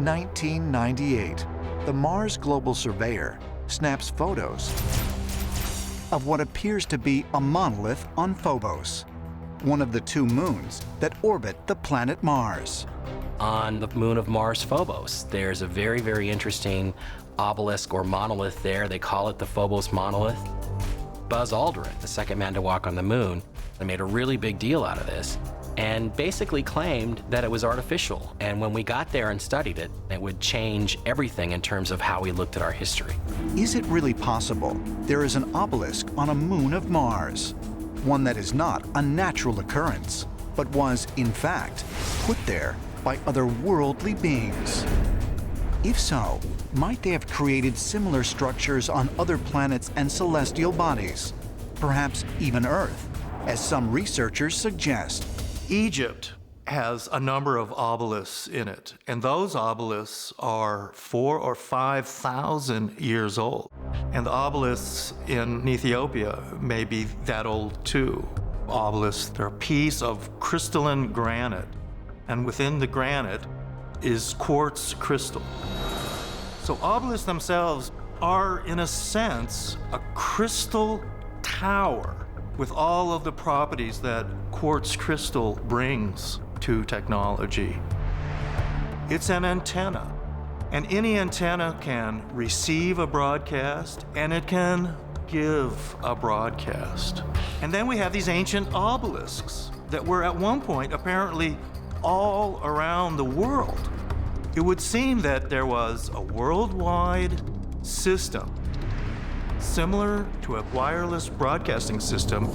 1998, the Mars Global Surveyor snaps photos of what appears to be a monolith on Phobos, one of the 2 moons that orbit the planet Mars. On the moon of Mars, Phobos, there's a very, very interesting obelisk or monolith there. They call it the Phobos monolith. Buzz Aldrin, the second man to walk on the moon, they made a really big deal out of this and basically claimed that it was artificial. And when we got there and studied it, it would change everything in terms of how we looked at our history. Is it really possible there is an obelisk on a moon of Mars? One that is not a natural occurrence, but was, in fact, put there by otherworldly beings. If so, might they have created similar structures on other planets and celestial bodies? Perhaps even Earth, as some researchers suggest. Egypt has a number of obelisks in it, and those obelisks are 4,000 or 5,000 years old. And the obelisks in Ethiopia may be that old too. Obelisks, they're a piece of crystalline granite, and within the granite is quartz crystal. So obelisks themselves are, in a sense, a crystal tower with all of the properties that quartz crystal brings to technology. It's an antenna, and any antenna can receive a broadcast, and it can give a broadcast. And then we have these ancient obelisks that were at one point apparently all around the world. It would seem that there was a worldwide system similar to a wireless broadcasting system.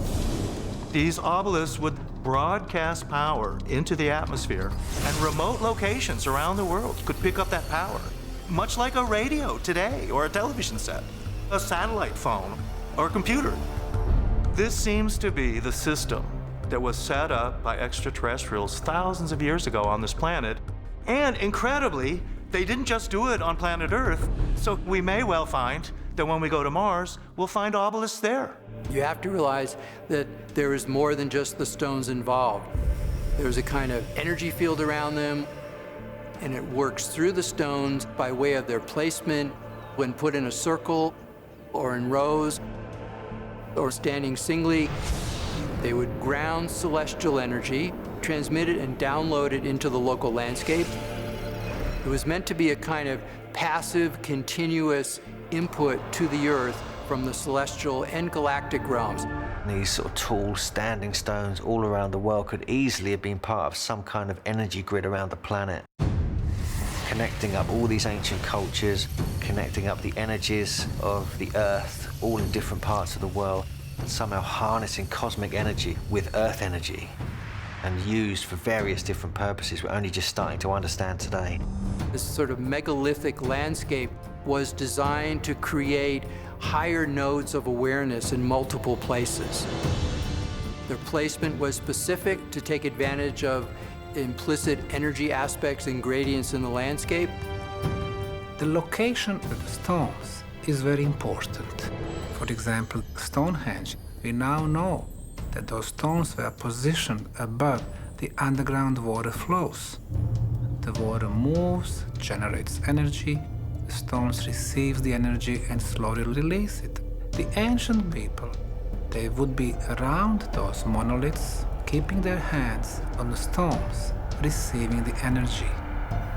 These obelisks would broadcast power into the atmosphere, and remote locations around the world could pick up that power, much like a radio today or a television set, a satellite phone, or a computer. This seems to be the system that was set up by extraterrestrials thousands of years ago on this planet. And incredibly, they didn't just do it on planet Earth, so we may well find that when we go to Mars, we'll find obelisks there. You have to realize that there is more than just the stones involved. There's a kind of energy field around them, and it works through the stones by way of their placement when put in a circle or in rows or standing singly. They would ground celestial energy, transmit it and download it into the local landscape. It was meant to be a kind of passive, continuous input to the Earth from the celestial and galactic realms. These sort of tall, standing stones all around the world could easily have been part of some kind of energy grid around the planet, connecting up all these ancient cultures, connecting up the energies of the Earth, all in different parts of the world, and somehow harnessing cosmic energy with Earth energy and used for various different purposes we're only just starting to understand today. This sort of megalithic landscape was designed to create higher nodes of awareness in multiple places. Their placement was specific to take advantage of implicit energy aspects and gradients in the landscape. The location of the stones is very important. For example, Stonehenge, we now know that those stones were positioned above the underground water flows. The water moves, generates energy, the stones receive the energy and slowly release it. The ancient people, they would be around those monoliths, keeping their hands on the stones, receiving the energy.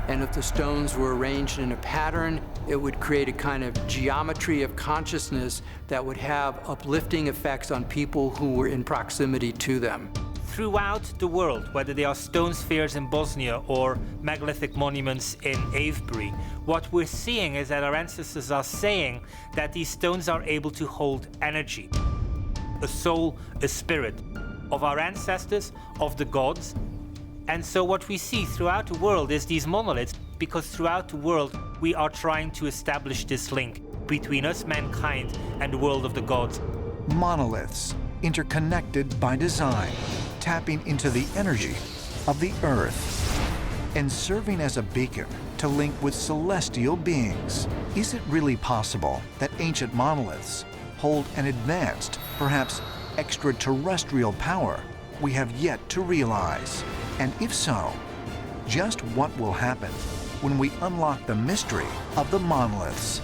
And if the stones were arranged in a pattern, it would create a kind of geometry of consciousness that would have uplifting effects on people who were in proximity to them. Throughout the world, whether they are stone spheres in Bosnia or megalithic monuments in Avebury, what we're seeing is that our ancestors are saying that these stones are able to hold energy, a soul, a spirit of our ancestors, of the gods. And so what we see throughout the world is these monoliths, because throughout the world we are trying to establish this link between us, mankind, and the world of the gods. Monoliths, interconnected by design, tapping into the energy of the Earth and serving as a beacon to link with celestial beings. Is it really possible that ancient monoliths hold an advanced, perhaps extraterrestrial power we have yet to realize? And if so, just what will happen when we unlock the mystery of the monoliths.